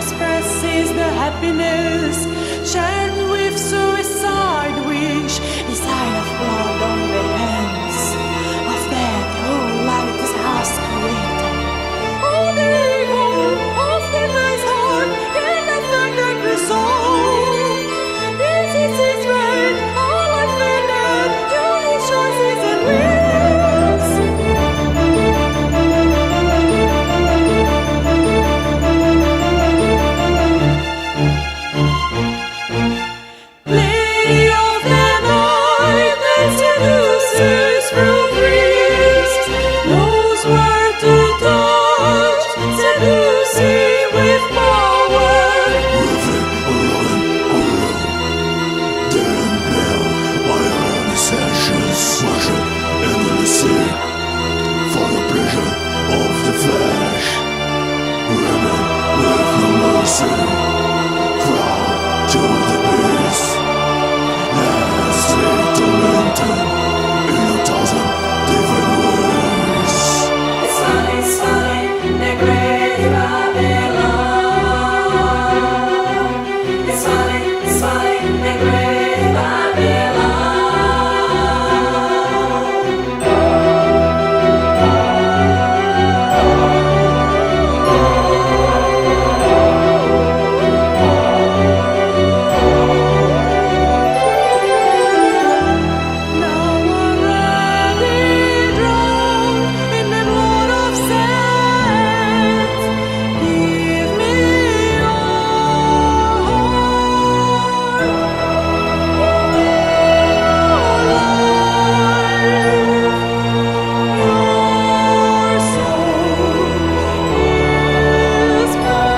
expresses the happiness shared with suicide wish, the sign of blood on the hands of that whole light has created. All the evil of the man's heart can affect the soul. This is his right, all offended to his choices and wills. Lady of the night that seduces through dreams, knows where to touch, seducing with power. For the pleasure of the flesh, Rhevan with no mercy, proud to the beast, lastly tormented in 1,000 different ways. It's funny, the great Babylon. It's funny, the great Babylon. Now already drowned in the blood of saints, give me your heart, your life, your soul is mine.